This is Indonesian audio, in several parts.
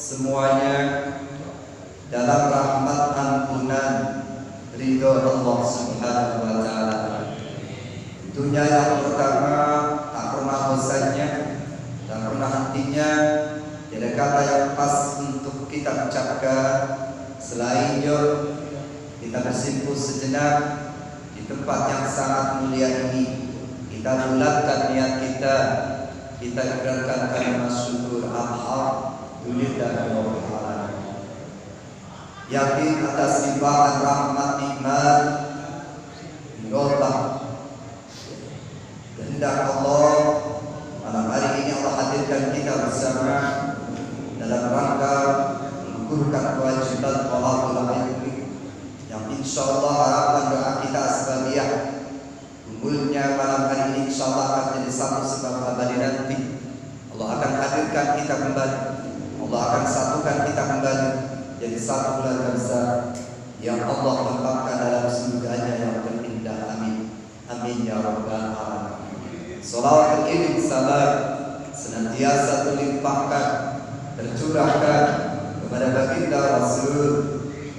semuanya dalam rahmat ampunan ridho Allah Subhanahu wa Ta'ala. Tentunya yang pertama, tak pernah bosannya, tak pernah hentinya. Tiada kata yang pas untuk kita ucapkan selain kita bersimpuh sejenak di tempat yang sangat mulia ini. Kita bulatkan niat kita ikrarkan kalimat syukur alhamdulillah rabbil alamin. Yakin atas limpahan rahmat nikmat irolah kehendak Allah. Malam hari ini Allah hadirkan kita bersama dalam rangka menggugurkan kewajiban thalabul ilmi yang insyaallah harapan doa kita asbabiyah kumpulnya malam hari ini insyaallah akan jadi satu sebab abadi nanti. Allah akan hadirkan kita kembali, Allah akan satukan kita kembali jadi satu keluarga besar yang Allah tempatkan dalam surganya yang terindah. Amin, amin ya rabbal alamin. Salawat iring salam senantiasa terlimpahkan, tercurahkan kepada baginda Rasul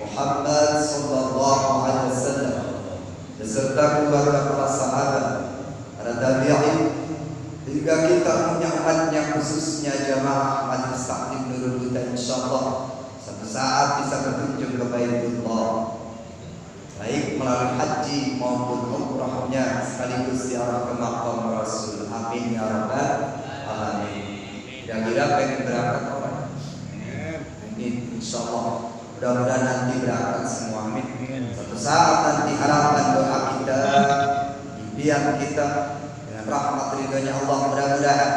Muhammad sallallahu alaihi wasallam beserta keluarga para sahabat, para tabi'in, hingga kita punya umatnya khususnya jamaah Majelis Taklim Nurul Huda insyaallah satu saat bisa berkunjung ke Baitullah, baik melalui haji maupun umrahnya sekaligus ziarah ke makam Rasul. Amin ya rabbal alamin. Kira-kira pengen berangkat orang? Amin insyaallah. Mudah-mudahan nanti berangkat semua. Amin. Satu saat nanti harapan doa kita, impian kita dengan rahmat ridhonya Allah, mudah-mudahan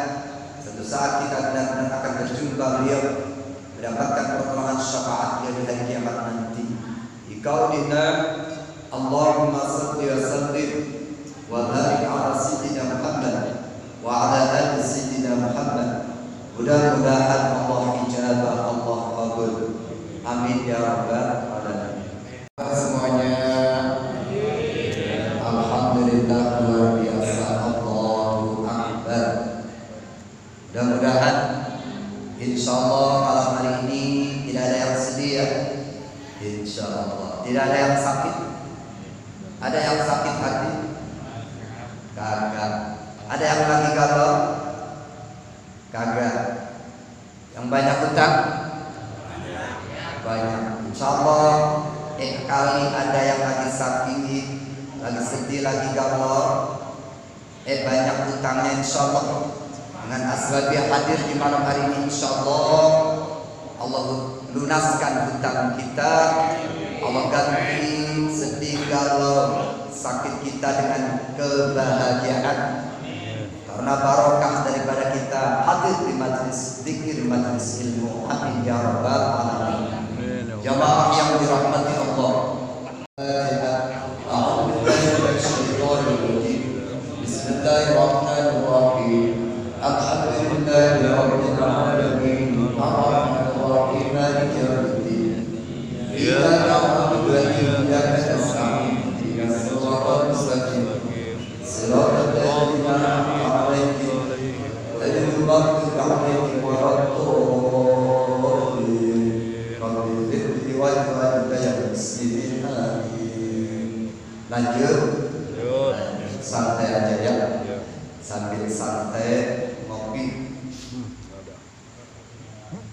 satu saat kita benar-benar akan berjumpa beliau, mendapatkan pertolongan syafaatnya di hari kiamat nanti. Qaulina Allahumma shalli wa sallim wa barik ala sayyidina Muhammad wa ala ali sayyidina Muhammad. Mudah-mudahan Allah ijabah, Allah qabul. Amin ya rabbal alamin. Semuanya alhamdulillah luar biasa, Allahu akbar. Mudah-mudahan insyaallah malam hari ini tidak ada yang sedih ya. Insyaallah tidak ada yang sakit. Ada yang sakit hati? Kagak. Ada yang lagi galau? Kagak. Yang banyak hutang? Banyak. Insyaallah kali ada yang lagi sakit, lagi sedih, lagi galau, banyak hutangnya insyaallah. Dengan asbabiyah hadir di malam hari ini insyaallah Allah lunaskan hutang kita. Allah ganti sedih, galau, sakit kita dengan kebahagiaan. Karena barokah daripada kita hadir di majelis zikir, majelis ilmu. Amin ya rabbal alamin. Jamaah yang dirahmati Allah. Bismillahirrahmanirrahim. Alhamdulillahirabbil alamin. Arrahmanirrahim. Maliki yaumiddin. Iyyaka na'budu wa iyyaka nasta'in. Ihdinas siratal mustaqim. Siratal ladzina an'amta 'alaihim ghairil maghdubi 'alaihim waladdallin. Lanjut, santai aja ya, sambil santai ngopi.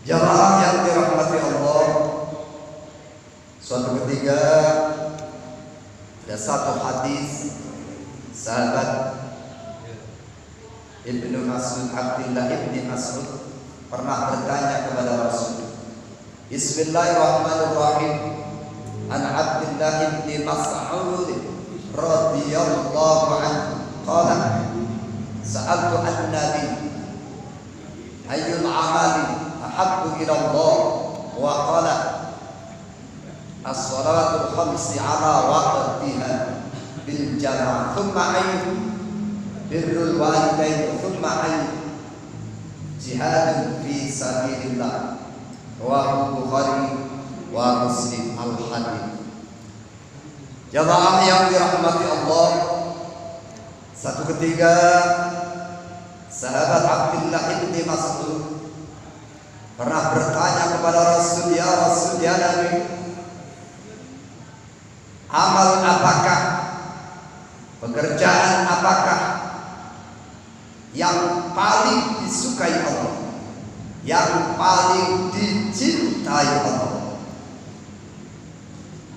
Jamaah yang dirahmati Allah, suatu ketika ada satu hadis sahabat Ibnu Mas'ud, Abdullah ibni Mas'ud pernah bertanya kepada Rasul. Bismillahirrahmanirrahim. An Abdullah ibni Mas'ud radhiyallahu anhu qala sa'altu an-nabi ayyul amali ahabbu ila Allah wa qala as-salatu khamsi ala waqtiha bil jama'ah thumma ayyu birrul walidain thumma ayyu jihadun fi sabilillah. Rawahu Bukhari wa Muslim al-hadits. Jamaah yang dirahmati Allah, satu ketika sahabat Abdullah ibni Mas'ud pernah bertanya kepada Rasul, ya Rasul, ya Nabi, amal apakah, pekerjaan apakah yang paling disukai Allah, yang paling dicintai Allah?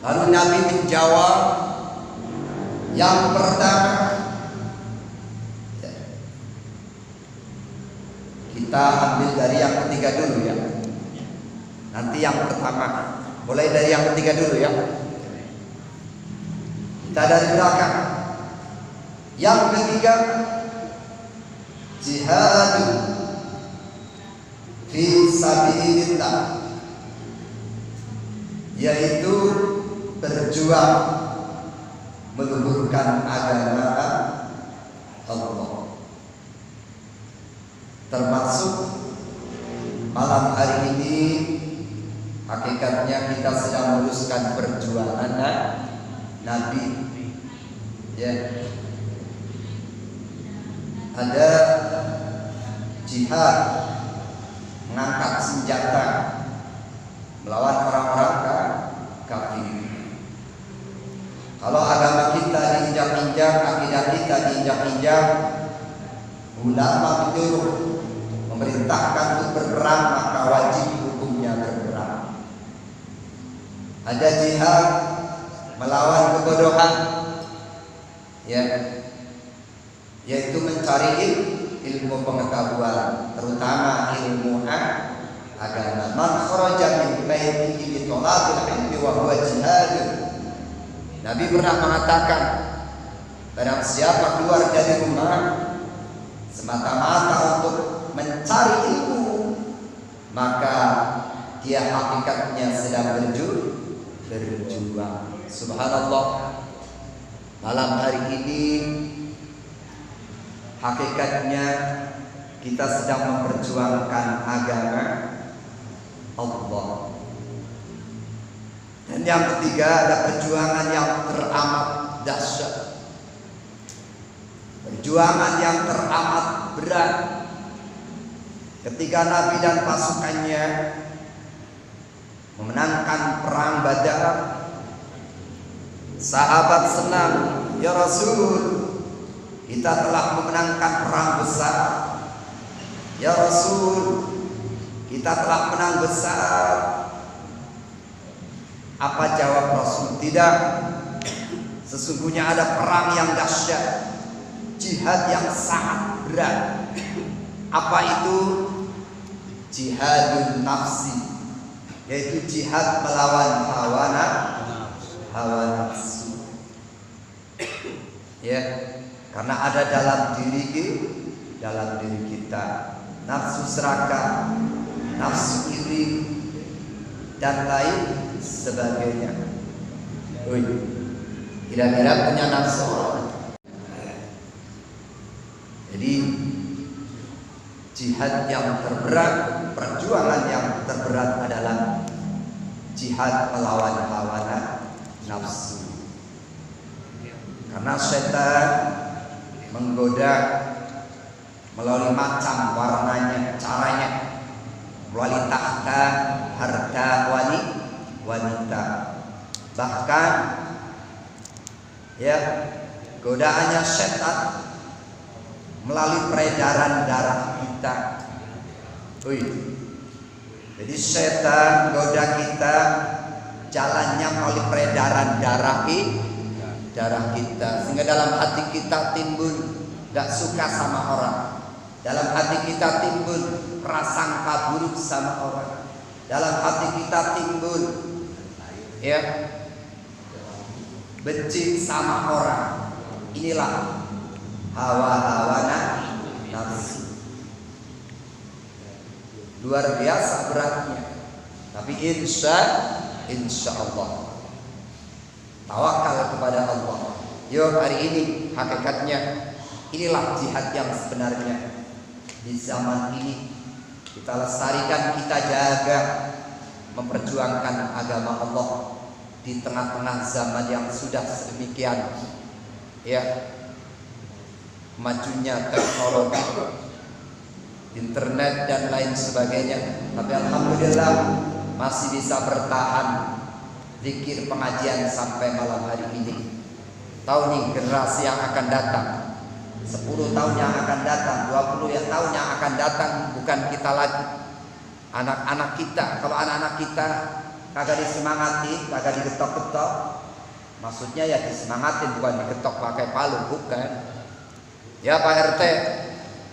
Lalu Nabi menjawab, yang pertama, kita ambil dari yang ketiga dulu ya. Nanti yang pertama, mulai dari yang ketiga dulu ya. Kita dari belakang. Yang ketiga, jihad fi sabilillah, yaitu berjuang meluhurkan agama Allah. Termasuk malam hari ini hakikatnya kita sedang meneruskan perjuangan Nabi. Ya. Ada jihad, mengangkat senjata melawan orang-orang kafir. Kalau agama kita diinjak-injak, akidah kita diinjak-injak, ulama menyuruh, memerintahkan untuk berperang, maka wajib hukumnya berperang. Ada jihad melawan kebodohan, ya, yaitu mencari ilmu pengetahuan, terutama ilmu agama. Man kharaja min baitihi li talabil ilmi wa huwa jihad. Nabi pernah mengatakan, barang siapa keluar dari rumah semata-mata untuk mencari ilmu, maka dia hakikatnya sedang berjuang. Subhanallah. Malam hari ini hakikatnya kita sedang memperjuangkan agama Allah. Dan yang ketiga, ada perjuangan yang teramat dahsyat, perjuangan yang teramat berat. Ketika Nabi dan pasukannya memenangkan perang Badar, sahabat senang, ya Rasul, kita telah memenangkan perang besar. Ya Rasul, kita telah menang besar. Apa jawab Rasul? Tidak. Sesungguhnya ada perang yang dahsyat, jihad yang sangat berat. Apa itu? Jihadun nafsi, yaitu jihad melawan hawa nafsu. Ya, karena ada dalam diri kita nafsu serakah, nafsu iri, dan lain sebagainya. Kira-kira punya nafsu. Jadi jihad yang terberat, perjuangan yang terberat adalah jihad melawan hawa nafsu. Karena setan menggoda melalui macam warnanya, caranya, melalui tahta, harta wanita. Bahkan ya, godaannya setan melalui peredaran darah kita. Jadi setan goda kita jalannya melalui peredaran darah kita, sehingga dalam hati kita timbul gak suka sama orang, dalam hati kita timbul prasangka buruk sama orang, dalam hati kita timbul ya benci sama orang. Inilah hawa nafsu. Luar biasa beratnya. Tapi insya Allah tawakal kepada Allah. Yuk, hari ini hakikatnya inilah jihad yang sebenarnya. Di zaman ini kita lestarikan, kita jaga, memperjuangkan agama Allah di tengah-tengah zaman yang sudah sedemikian ya majunya teknologi, internet dan lain sebagainya. Tapi alhamdulillah masih bisa bertahan zikir pengajian sampai malam hari ini. Tahu nih generasi yang akan datang, 10 tahun yang akan datang, 20 tahun yang akan datang, bukan kita lagi, anak-anak kita. Kalau anak-anak kita kagak disemangati, kagak digetok-getok, maksudnya ya disemangatin, bukan digetok pakai palu, bukan. Ya Pak RT,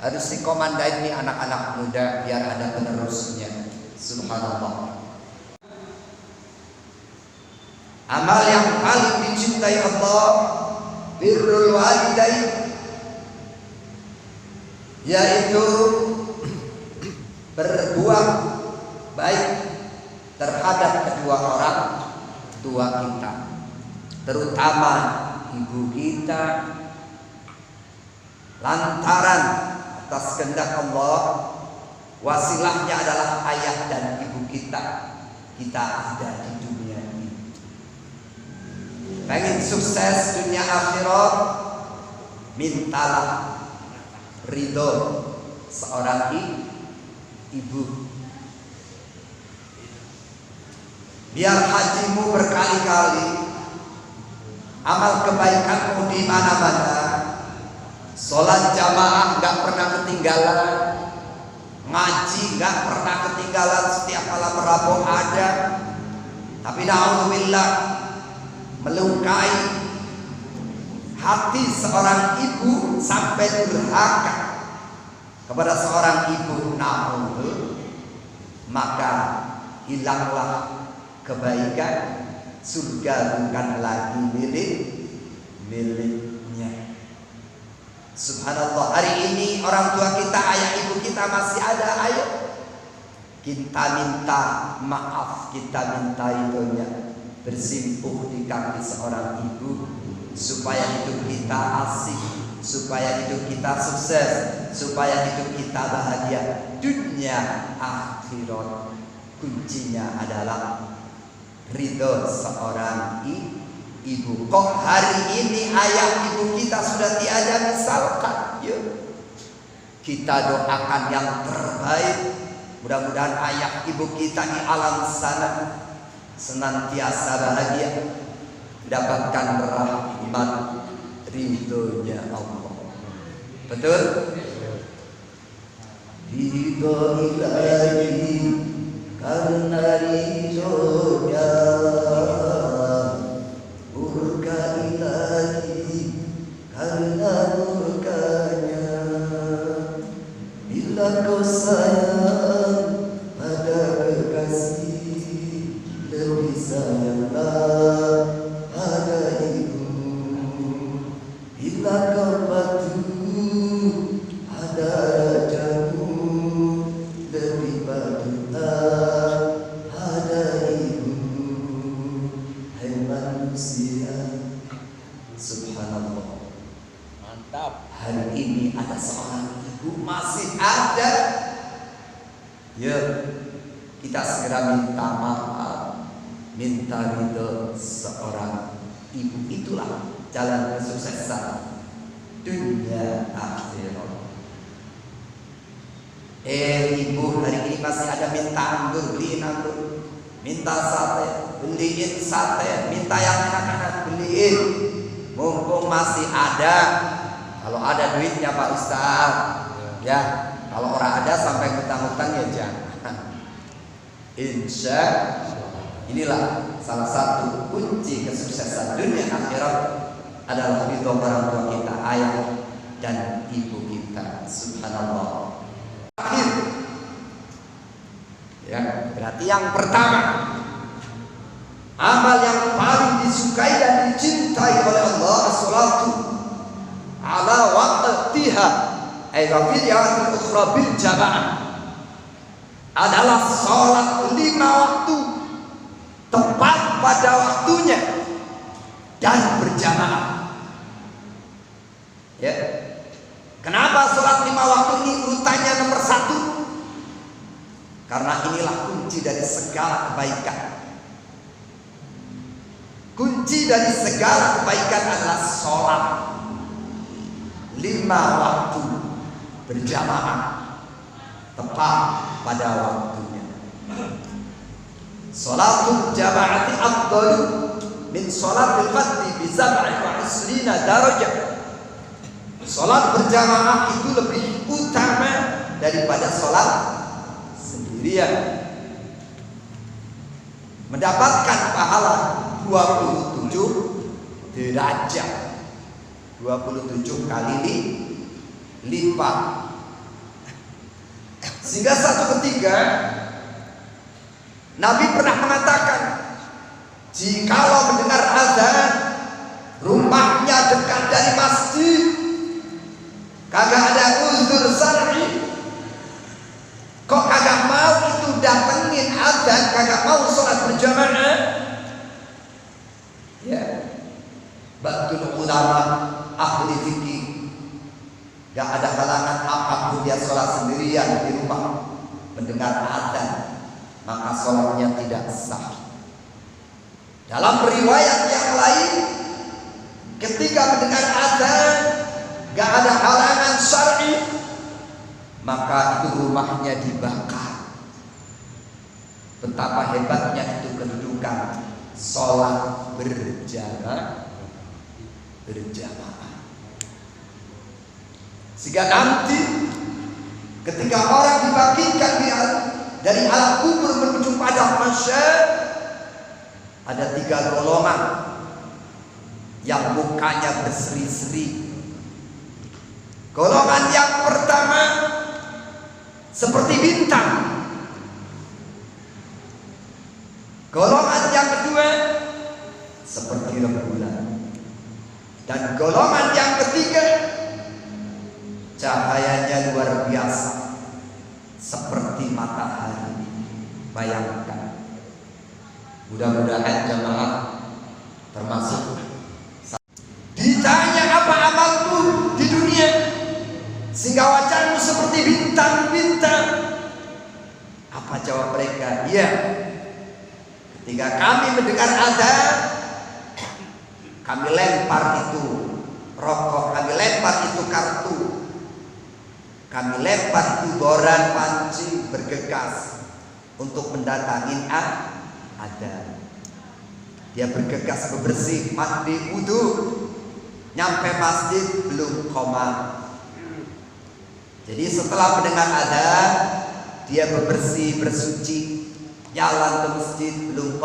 harus dikomandain nih anak-anak muda biar ada penerusnya. Subhanallah. Amal yang paling dicintai Allah, birrul walidain, yaitu berbuat baik terhadap kedua orang tua kita, terutama ibu kita. Lantaran atas kehendak Allah, wasilahnya adalah ayah dan ibu kita ada di dunia ini. Pengen sukses dunia akhirat, mintalah ridho seorang ibu. Biar hajimu berkali-kali, amal kebaikanmu di mana-mana, sholat jamaah gak pernah ketinggalan, ngaji gak pernah ketinggalan, setiap malam Rabu ada. Tapi na'udzubillah, melukai hati seorang ibu sampai durhaka kepada seorang ibu, maka hilanglah kebaikan, surga bukan lagi miliknya. Subhanallah, hari ini orang tua kita, ayah ibu kita masih ada, ayo kita minta maaf, kita minta ridhonya, bersimpuh di kaki seorang ibu, supaya hidup kita asik, supaya hidup kita sukses, supaya hidup kita bahagia dunia akhirat. Kuncinya adalah ridho seorang ibu. Kok hari ini ayah ibu kita sudah tiada, misalkan, yuk kita doakan yang terbaik. Mudah-mudahan ayah ibu kita di alam sana senantiasa bahagia, mendapatkan rahmat ridhonya Allah. Betul? Ridho ilahi karena ridhonya, murka ilahi karena murkanya. Bila kau sayang pada kekasih, lebih sayanglah pada ibu. Bila kau patuh pada rajamu, lebih patuhlah pada ibu. Hai manusia, subhanallah, mantap. Hari ini ada seorang ibu masih ada. Ya, kita segera minta maaf, minta ridho seorang ibu. Itulah jalan kesuksesan dunia akhirat. Ibu hari ini masih ada minta anggur, beliin anggur, minta sate, beliin sate, minta yang enak-enak, beliin, mumpung masih ada. Kalau ada duitnya Pak Ustaz, ya. Kalau orang ada sampai hutang-hutang ya jangan. Insya inilah salah satu kunci kesuksesan dunia akhirat adalah ridho orang tua kita, ayah dan ibu kita. Subhanallah. Akhir, ya, berarti yang pertama, amal yang paling disukai dan dicintai oleh Allah, as-salatu ala waqtiha, ay waqtiha ukhra bil jamaah, adalah sholat 5 waktu tepat pada waktunya dan berjamaah. Ya. Kenapa sholat 5 waktu ini urutannya nomor 1? Karena inilah kunci dari segala kebaikan. Kunci dari segala kebaikan adalah sholat 5 waktu berjamaah tepat pada waktunya. Salatul jama'ati afdalu min salatil fardhi bi 27 darajah. Salat berjamaah itu lebih utama daripada salat sendirian. Mendapatkan pahala 27 derajat. 27 kali lipat. Sehingga satu ketika Nabi pernah mengatakan, jikalau mendengar azan, rumahnya dekat dari masjid, kagak ada uzur syar'i, kok kagak mau itu datengin azan, kagak mau sholat berjamaah, ya, batul ulama ahli fikih, gak ada halangan apapun dia sholat sendirian di rumah mendengar azan, maka sholatnya tidak sah. Dalam riwayat yang lain, ketika mendengar azan gak ada halangan syar'i, maka itu rumahnya dibakar. Betapa hebatnya itu kedudukan sholat berjamaah. Sehingga nanti ketika orang dibangkitkan dari alam kubur menuju padang mahsyar, ada 3 golongan yang mukanya berseri-seri. Golongan yang pertama seperti bintang. Golongan yang kedua seperti rembulan. Dan golongan yang ketiga cahayanya luar biasa seperti matahari. Bayangkan. Mudah-mudahan jamaah termasuk. Ditanya apa amalmu di dunia sehingga wajahmu seperti bintang-bintang, apa jawab mereka? Iya, ketika kami mendengar azan, kami lempar itu rokok, kami lempar itu kartu, kami lempar itu boran panci bergegas untuk mendatangi azan. Dia bergegas bebersih, mandi, wudu, nyampe masjid belum qomat. Jadi setelah mendengar azan, dia bebersih, bersuci, jalan ke masjid belum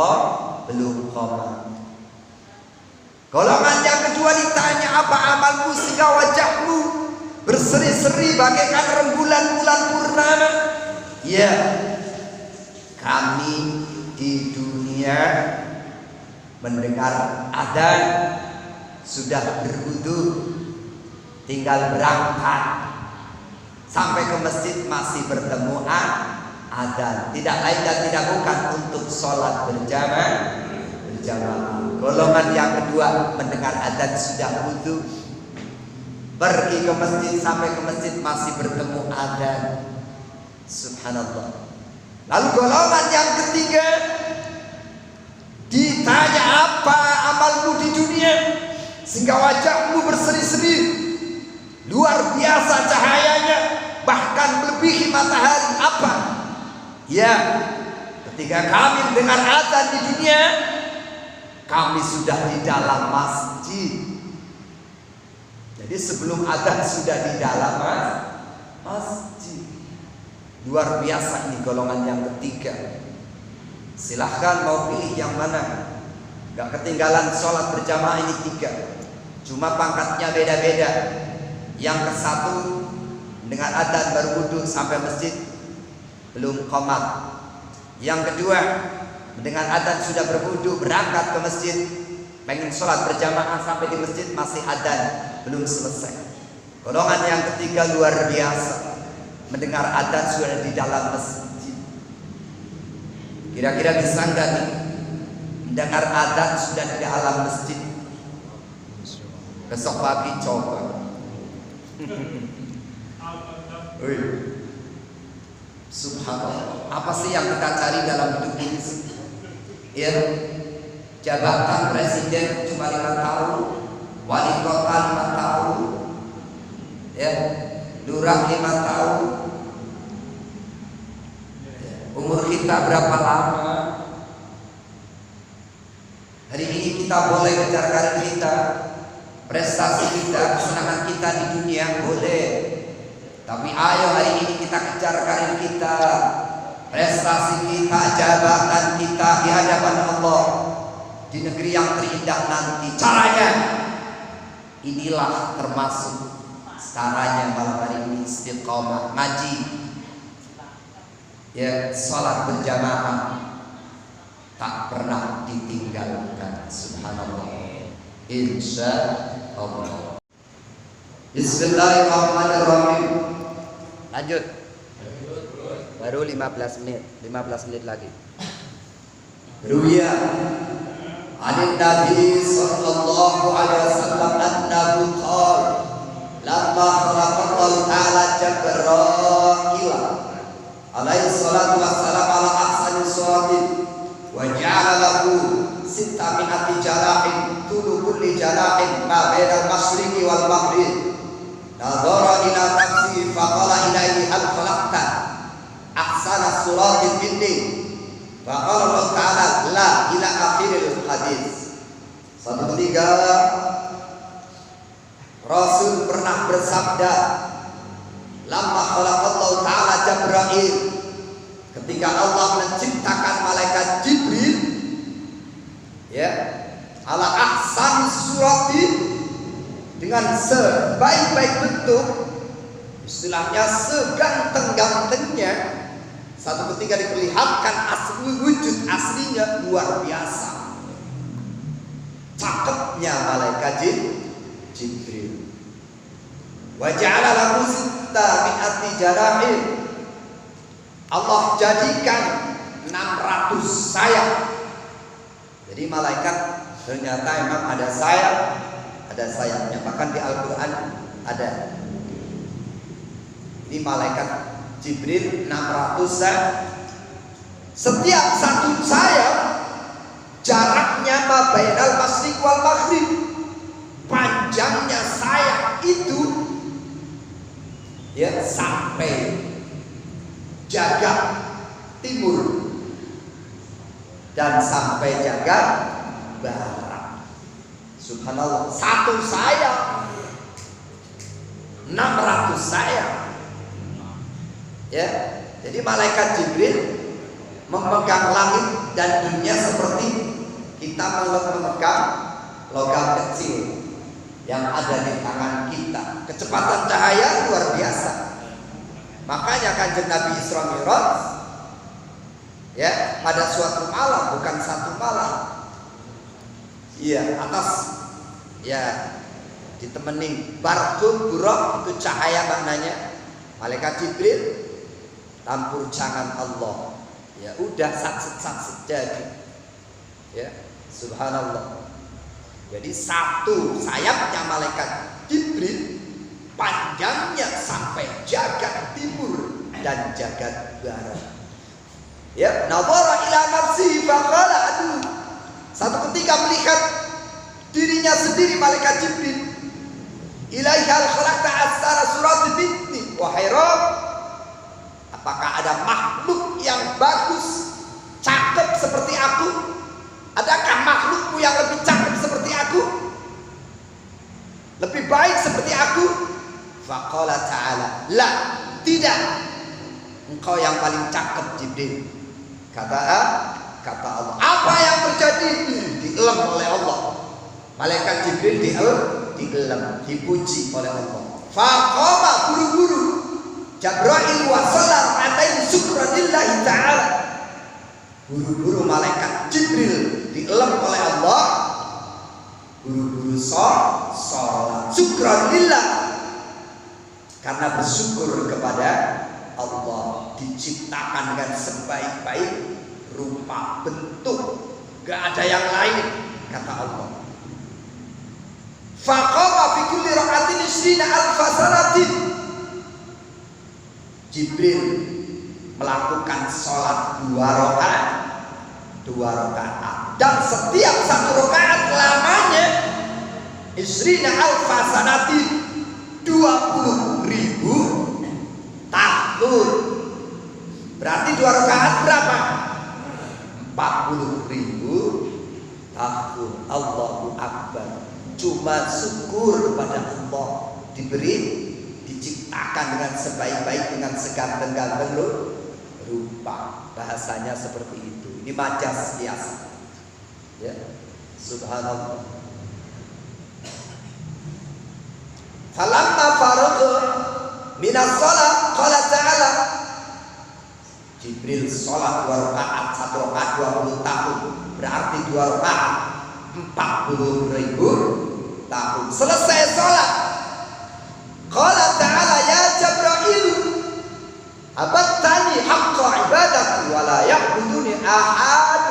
qomat. Golongan yang kedua ditanya apa amalmu sehingga wajahmu berseri-seri bagaikan rembulan bulan purnama. Ya, kami di dunia mendengar azan sudah berwudu, tinggal berangkat sampai ke masjid masih bertemu azan, tidak lain dan tidak bukan untuk sholat berjamaah. Golongan yang kedua mendengar azan sudah wudu, pergi ke masjid, sampai ke masjid masih bertemu azan. Subhanallah. Lalu golongan yang ketiga ditanya apa amalmu di dunia sehingga wajahmu berseri-seri luar biasa cahayanya, bahkan melebihi matahari. Apa? Ya, ketika kami mendengar azan di dunia, kami sudah di dalam masjid. Jadi sebelum azan sudah di dalam masjid. Luar biasa ini golongan yang ketiga. Silahkan mau pilih yang mana. Gak ketinggalan sholat berjamaah ini 3. Cuma pangkatnya beda-beda. Yang ke 1 dengan azan baru wudu sampai masjid belum qomat. Yang kedua dengan azan sudah berwudu berangkat ke masjid, pengen sholat berjamaah sampai di masjid masih azan belum selesai. Golongan yang ketiga luar biasa, mendengar azan sudah di dalam masjid. Kira-kira bisa enggak nih mendengar azan sudah di dalam masjid? Besok pagi coba. Subhanallah. Apa sih yang kita cari dalam hidup ini? Ya, jabatan presiden cuma 5 tahun, wali kota 5 tahun, ya, lurah 5 tahun. Umur kita berapa lama? Kita boleh kejar karir kita, prestasi kita, kesenangan kita di dunia boleh. Tapi ayo hari ini kita kejar karir kita, prestasi kita, jabatan kita di hadapan Allah di negeri yang terindah nanti. Caranya inilah termasuk caranya malam hari ini istiqomah, ngaji, ya, sholat berjamaah tak pernah ditinggalkan. Subhanallah, insya Allah. Bismillahirrahmanirrahim. Lanjut. Baru 15 menit lagi. Ruya Anin Nabi sallallahu alaihi wasallam annahu qala lamma khalaqallahu ta'ala Jibril alaihi salatu wassalam ala ahsani suratin wa ja'ala lahu sittami'ati jarahin tulu kulli jarahin ma bainal masyriqi wal maghrib nadhara ila nafsi faqala ilaihi hal khalaqta ahsana suratin minni faqala Allah ta'ala la ila akhiril hadis. Satu ketiga Rasul pernah bersabda lamma khalaqallahu ta'ala Jibril, ketika Allah menciptakan malaikat Jibril, ya, ala ahsan surati, dengan sebaik-baik bentuk, istilahnya seganteng-gantengnya. Satu ketika diperlihatkan asli wujud aslinya luar biasa, cakepnya malaikat Jibril. Wa ja'ala lahu sittami'ati jarahin, Allah jadikan 600 sayap. Jadi malaikat ternyata memang ada sayapnya. Bahkan di Al-Quran ada. Ini malaikat Jibril 600 sayap. Setiap satu sayap jaraknya ma bainal masyriq wal maghrib. Panjangnya sayap itu, ya, sampai jagat timur dan sampai jagat barat. Subhanallah, satu sayap 600 sayap, ya. Jadi malaikat Jibril memegang langit dan dunia seperti kita memegang logam kecil yang ada di tangan kita. Kecepatan cahaya luar biasa. Makanya Kanjeng Nabi Isra Mi'raj, ya, pada suatu malam, bukan satu malam, iya, atas, ya, ditemenin barqun buraq, itu cahaya maknanya. Malaikat Jibril tampur tangan Allah, ya udah sat jadi, ya, subhanallah. Jadi satu sayapnya malaikat Jibril panjangnya sampai jagat timur dan jagat barat. Ya, nadhara ila nafsi faqala aduh. Satu ketika melihat dirinya sendiri malaikat Jibril. Ilaihi hal khalaqta asara surat binti. Wahai Rabb, apakah ada makhluk yang bagus, cakep seperti aku? Adakah makhlukmu yang lebih cakep seperti aku? Lebih baik seperti aku? Faqala ta'ala, la, tidak. Engkau yang paling cakep Jibril. Kata Allah. Apa yang terjadi? Dielem oleh Allah. Malaikat Jibril dielem, dipuji oleh Allah. Faqama, buru-buru Jibril wa sallam atain syukran lillahi ta'ala. Buru-buru malaikat Jibril dielem oleh Allah. Buru-buru sholat syukran lillah, karena bersyukur kepada Allah. Diciptakan dengan sebaik-baik rupa bentuk, gak ada yang lain, kata Allah. Faqama fi kulli rak'atin 20 alfa sanatin. Jibril melakukan sholat 2 rakaat, dan setiap satu rakaat lamanya 20 alfa sanatin, 20.000 tahun. Berarti 2 rakaat berapa? 40.000 tahun. Allah syukur kepada Allah, diberi, diciptakan dengan sebaik-baik, dengan seganteng-ganteng rupa. Bahasanya seperti itu. Ini majas biasa. Ya, subhanallah. Falamma faragha minas shalah qala ta'ala, Jibril sholat 2 rakaat, 1 rakaat 20 tahun, berarti 2 rakaat 40.000 tahun. Selesai sholat, qala ta'ala ya Jibril, abattani haqqa ibadati wa la ya'buduni ahad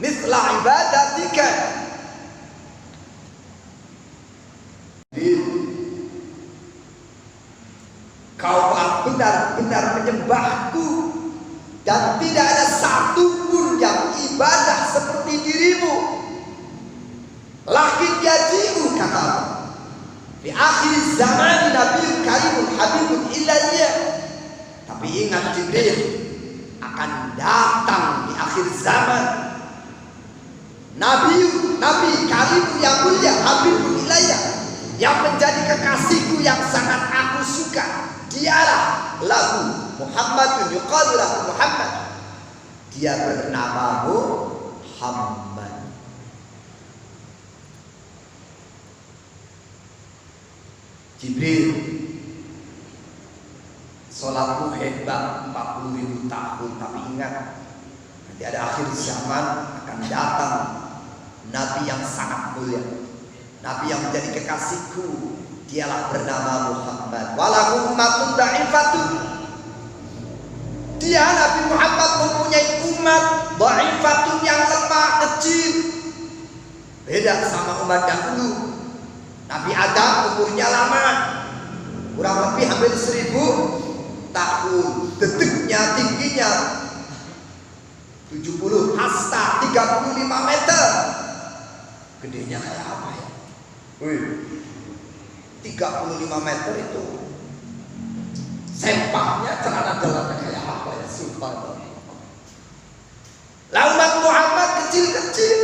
mithla ibadatika. Kau telah benar-benar menyembahku dan tidak ada satupun yang ibadah seperti dirimu. Lakin yaji'u, kata Allah, di akhir zaman Nabiul Karimul Habibul Ilayya. Tapi ingat, Jibril, akan datang di akhir zaman Nabi Karimul yang mulia, Habibul Ilayya, yang menjadi kekasihku yang sangat aku suka. Dialah lahu Muhammadun yuqalu lahu Muhammad. Dia bernama Muhammad. Jibril, sholatmu hebat 40.000 tahun. Tapi ingat, nanti ada akhir zaman akan datang Nabi yang sangat mulia, Nabi yang menjadi kekasihku. Dialah bernama Muhammad. Walahu ummatun da'ifatun. Dia Nabi Muhammad mempunyai umat da'ifatun yang lemah, kecil. Beda sama umat dahulu. Nabi Adam umurnya lama, kurang lebih hampir 1000 tahun. Detiknya tingginya 70 hasta, 35 meter. Gedenya kayak apa ya? 35 meter itu sempaknya, celana dalamnya kayak apa ya, subhanallah. Umat Muhammad kecil-kecil,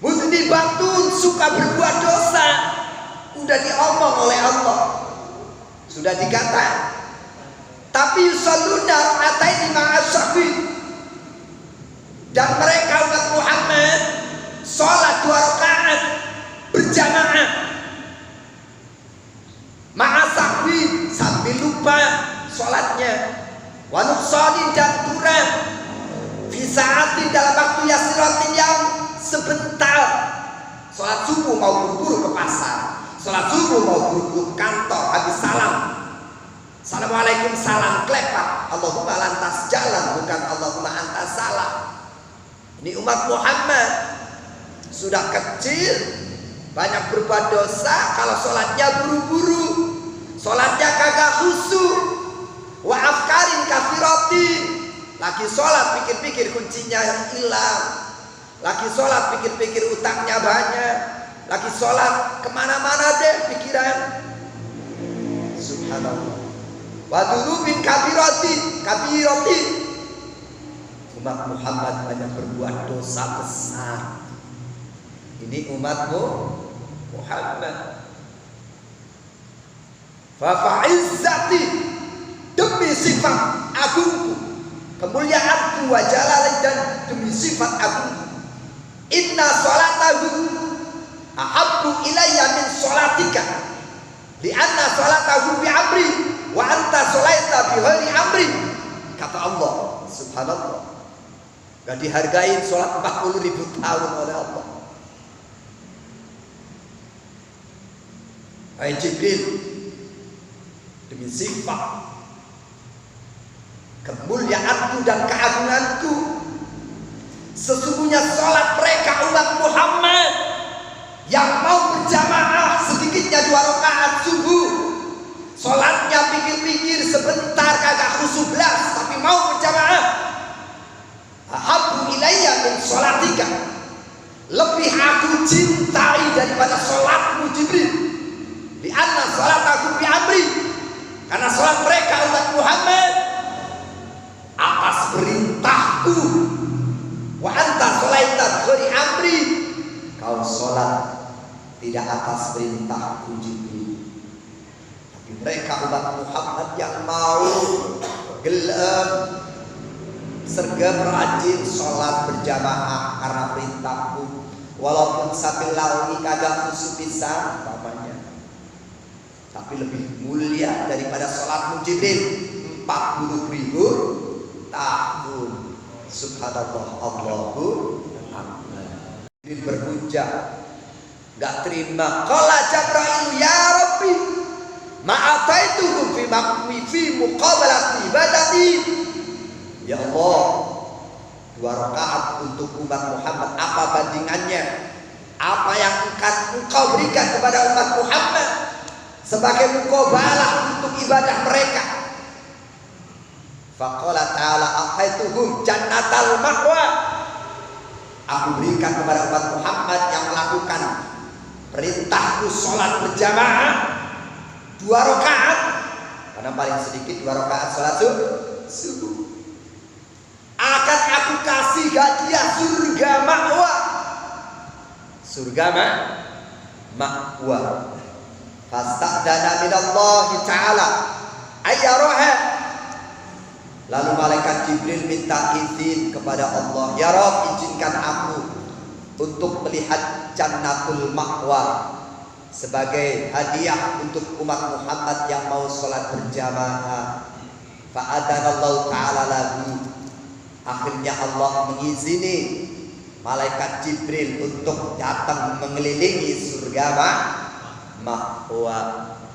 muslibatun, suka berbuat dosa. Udah diomong oleh Allah, sudah dikatakan. Tapi yusalluna raka'ataini ma'asyafi, dan mereka umat Muhammad sholat 2 rakaat berjamaah. Ma'asahwi, sambil lupa sholatnya. Wa nuqsanin, dan kurang. Fi sa'atin, dalam waktu yasiratin yang sebentar. Sholat subuh mau buru-buru ke pasar, sholat subuh mau buru-buru ke kantor, habis salam, assalamualaikum, salam klepak, Allahumma lantas jalan, bukan Allahumma antas salam. Ini umat Muhammad sudah kecil, banyak berbuat dosa. Kalau sholatnya buru-buru, sholatnya kagak khusyuk. Wa afkarin kafirati, lagi sholat pikir-pikir kuncinya hilang, lagi sholat pikir-pikir utangnya banyak, lagi sholat kemana-mana deh pikiran. Subhanallah. Wa dzunubin kabirati. Umat Muhammad banyak berbuat dosa besar. Ini umatmu Muhammad. Fa'izzati, demi sifat agungku, kemuliaanku, wa jalali, dan demi sifat agungku, inna sholatahu ahabbu ilayya min sholatika, lianna sholatahu bi amri wa anta sholaita bi ghairi amri. Kata Allah, subhanallah, gak dihargain sholat 40.000 tahun oleh Allah. Hai Jibril, demi sifat kemuliaanku dan keagunganku, sesungguhnya sholat mereka umat Muhammad yang mau berjamaah sedikitnya 2 rakaat subuh, sholatnya pikir-pikir sebentar, kagak khusyuk belas, tapi mau berjamaah, ahabbu ilayya min sholatika, lebih aku cintai daripada sholatmu Jibril. Lianna sholataku bi amri, karena sholat mereka umat Muhammad atas perintahku. Wa anta sholaita ghairi amri, kau sholat tidak atas perintahku Jibril. Tapi mereka umat Muhammad yang mau gelem sergap rajin sholat berjamaah karena perintahku, walaupun sambil laungi kagak khusyuk bisa umpamanya, tapi lebih mulia daripada sholatmu Jibril 40.000 tahun. Subhanallah, Allahu Akbar. Jibril berhujjah, gak terima. Qala Jibril, ya Rabbi, ma'ataituhum fi muqabalati ibadati. Ya Allah, 2 rakaat untuk umat Muhammad, apa bandingannya? Apa yang engkau berikan kepada umat Muhammad sebagai muqabalah untuk ibadah mereka? Faqala ta'ala a'taituhum jannatal ma'wa. Aku berikan kepada umat Muhammad yang melakukan perintahku sholat berjamaah 2 rakaat, karena paling sedikit 2 rakaat sholat subuh. Akan aku kasih hadiah surga ma'wa. Surga ma'wa. Fasta'dana minallahi ta'ala ayyaraha. Lalu malaikat Jibril minta izin kepada Allah, ya Rabb, izinkan aku untuk melihat Jannatul Ma'wa sebagai hadiah untuk umat Muhammad yang mau sholat berjamaah. Fa'adanallahu ta'ala lahu. Akhirnya Allah mengizini malaikat Jibril untuk datang mengelilingi surga Ma'wa.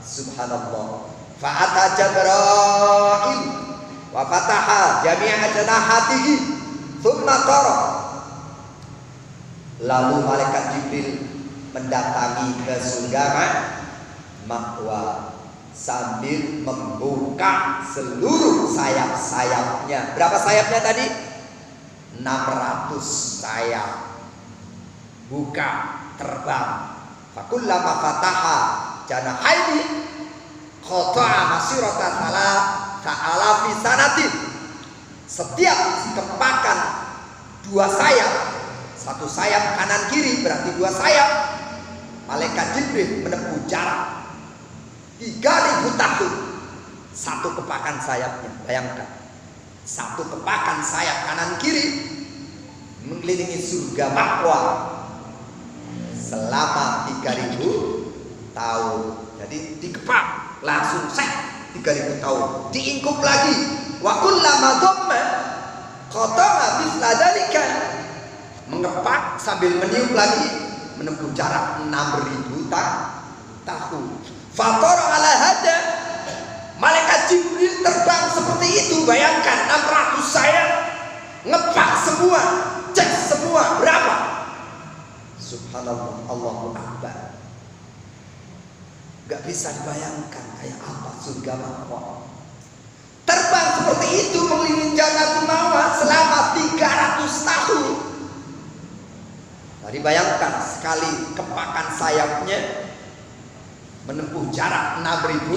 Subhanallah. Fa'ata Jibril wa fataha jami'a janahatihi thumma tara. Lalu malaikat Jibril mendatangi ke surga Ma'wa sambil membuka seluruh sayap-sayapnya. Berapa sayapnya tadi? 600 sayap. Buka, terbang. Fakullama fataha janahaini qata'a masirata ta'alafi sanatin. Setiap kepakan 2 sayap, 1 sayap kanan kiri berarti 2 sayap, malaikat Jibril menempuh jarak 3.000 tahun. 1 kepakan sayapnya, bayangkan, 1 kepakan sayap kanan kiri mengelilingi surga Ma'wa selama 3.000 tahun. Jadi dikepak langsung 3.000 tahun, diingkup lagi. Wa kullama dhamma qata'a mithla dzalika, mengepak sambil meniup lagi, menempuh jarak 6.000 tahun. Fator ala hada, malaikat Jibril terbang seperti itu. Bayangkan 600 sayap, ngepak semua, cek semua, berapa? Subhanallah, Allahu Akbar. Gak bisa dibayangkan kayak apa surga Ma'wa. Terbang seperti itu mengelilingi Jannatul Ma'wa selama 300 tahun. Tadi bayangkan sekali kepakan sayapnya menempuh jarak 6.000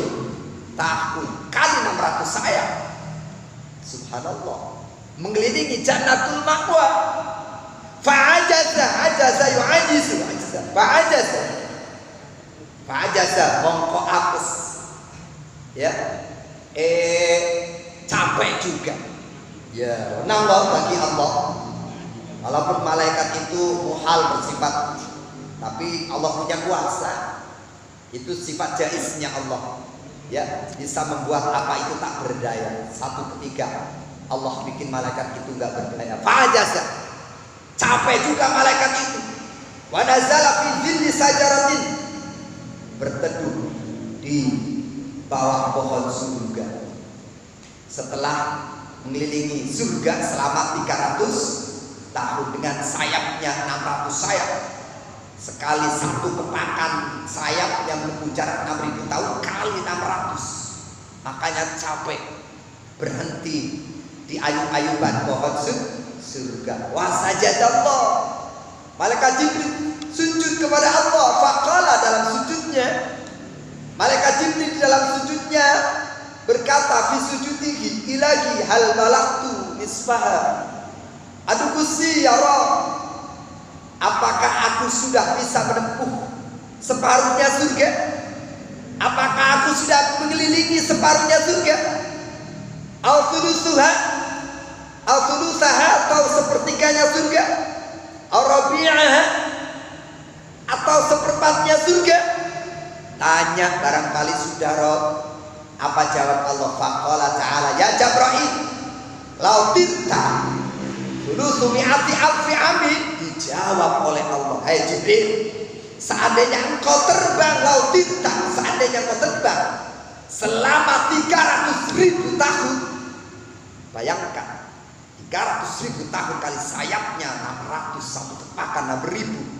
tahun kali 600 sayap. Subhanallah, mengelilingi Jannatul Ma'wa. Fa'ajaza yu'ajizu fa'ajaza mongko apes, ya, capek juga, ya, nanggung bagi Allah. Walaupun malaikat itu muhal bersifat, tapi Allah punya kuasa. Itu sifat jaiznya Allah, ya, bisa membuat apa itu tak berdaya. Satu ketika Allah bikin malaikat itu gak berdaya. Fa'ajaza, capek juga malaikat itu. Wa nazala fi dhilli sajaratin, berteduh di bawah pohon surga. Setelah mengelilingi surga selama 300 tahun dengan sayapnya 600 sayap, sekali 1 kepakan sayap yang menempuh jarak 6.000 tahun kali 600, makanya capek, berhenti di ayub-ayuban pohon surga. Wasajadallah, malaikat Jibril sujud kepada Allah. Faqala, dalam sujudnya malaikat Jibril di dalam sujudnya berkata, fi sujudihi ilahi hal balagtu nisfaha. Aduh Gusti, ya Rabb, apakah aku sudah bisa menempuh separuhnya surga? Apakah aku sudah mengelilingi separuhnya surga? Al-thulusuha, al-thulusaha, atau sepertiganya surga? Al-rabi'aha, atau seperempatnya surga? Tanya barangkali sudah roh. Apa jawab Allah? Faqala ta'ala ya Jabrail lau tirta thulutsu mi'ati alfi amin. Dijawab oleh Allah, hai Jibril, seandainya engkau terbang, lau tirta, seandainya engkau terbang selama 300.000 tahun. Bayangkan 300.000 tahun kali sayapnya 600, satu tepakan 6.000.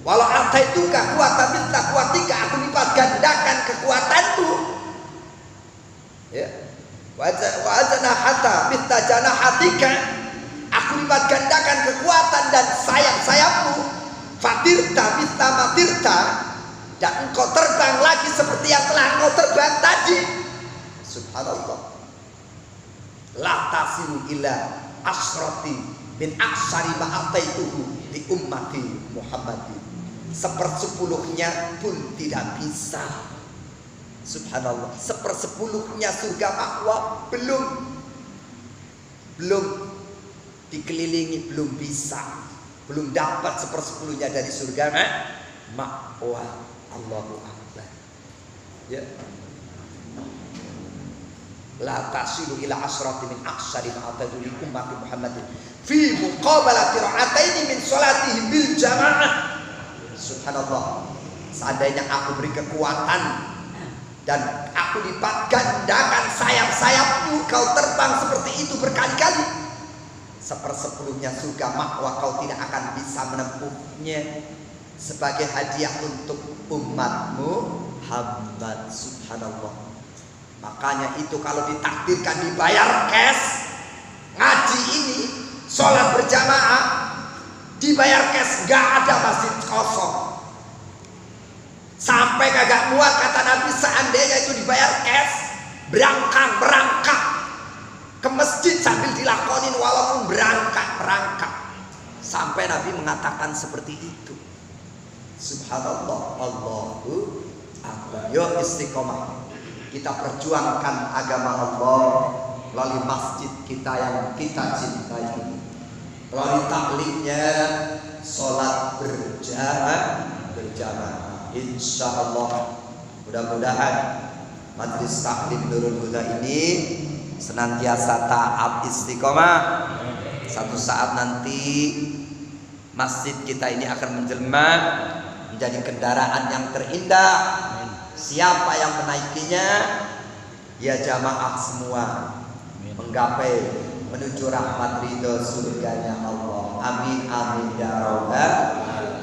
Walau ataituka kuatan mithla kuatika, aku lipat gandakan kekuatanmu. Ya. Wa janahata mithla janahatika, aku lipat gandakan kekuatan dan sayap-sayapmu. Fatirta mithla matirta, dan engkau terbang lagi seperti yang telah engkau terbang tadi. Subhanallah. La tasilu ila asrati min aksari ma ataituhu li ummati Muhammadin. 1/10-nya pun tidak bisa. Subhanallah. 1/10-nya surga ma'wa belum dikelilingi, belum bisa, belum dapat 1/10-nya dari surga ma'wa. Allahu Akbar. Ya. La tasilu ila asrati min aksari ma atadu li ummati Muhammadin fi muqabalati ra'ataini min salatihim bil jamaah. Subhanallah. Seandainya aku beri kekuatan dan aku lipat gandakan sayap-sayapmu, kau terbang seperti itu berkali-kali, 1/10-nya surga ma'wa kau tidak akan bisa menempuhnya sebagai hadiah untuk umatmu Muhammad. Subhanallah. Makanya itu kalau ditakdirkan dibayar cash, ngaji ini, sholat berjamaah dibayar cash, gak ada masjid kosong. Sampai kagak muat kata Nabi, seandainya itu dibayar cash, berangkat ke masjid sambil dilakonin walaupun berangkat. Sampai Nabi mengatakan seperti itu. Subhanallah. Allahu Akbar. Yuk istiqomah, kita perjuangkan agama Allah melalui masjid kita yang kita cintai ini, melalui taklimnya, sholat berjamaah. Insya Allah mudah-mudahan Majelis Taklim Nurul Huda ini senantiasa taat istiqomah. Satu saat nanti masjid kita ini akan menjelma menjadi kendaraan yang terindah. Siapa yang menaikinya, ya jamaah semua menggapai menuju rahmat ridho surganya Allah. Amin amin ya rabbal.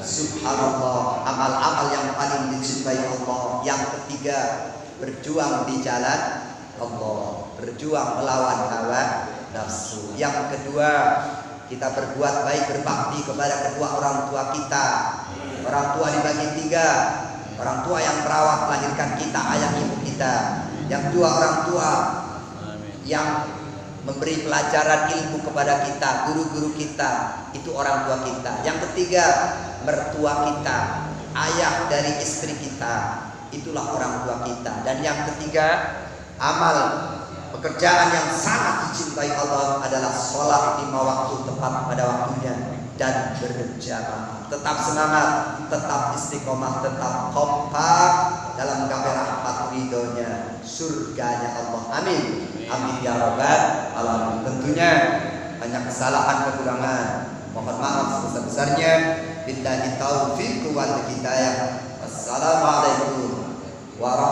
Subhanallah. Amal-amal yang paling dicintai Allah. Yang ketiga, berjuang di jalan Allah, berjuang melawan hawa nafsu. Yang kedua, kita berbuat baik, berbakti kepada kedua orang tua kita. Orang tua dibagi 3. Orang tua yang merawat melahirkan kita, ayah ibu kita. Yang kedua, orang tua yang memberi pelajaran ilmu kepada kita, guru-guru kita, itu orang tua kita. Yang ketiga, mertua kita, ayah dari istri kita, itulah orang tua kita. Dan yang ketiga, amal pekerjaan yang sangat dicintai Allah adalah sholat 5 waktu tepat pada waktunya dan berjamaah. Tetap semangat, tetap istiqomah, tetap kompak dalam menggapai rahmat ridhonya, surganya Allah. Amin. Amin ya rabbal alamin. Tentunya banyak kesalahan, kekurangan, mohon maaf sebesar-besarnya. Billahi taufiq wal hidayah. Wassalamualaikum warahmatullahi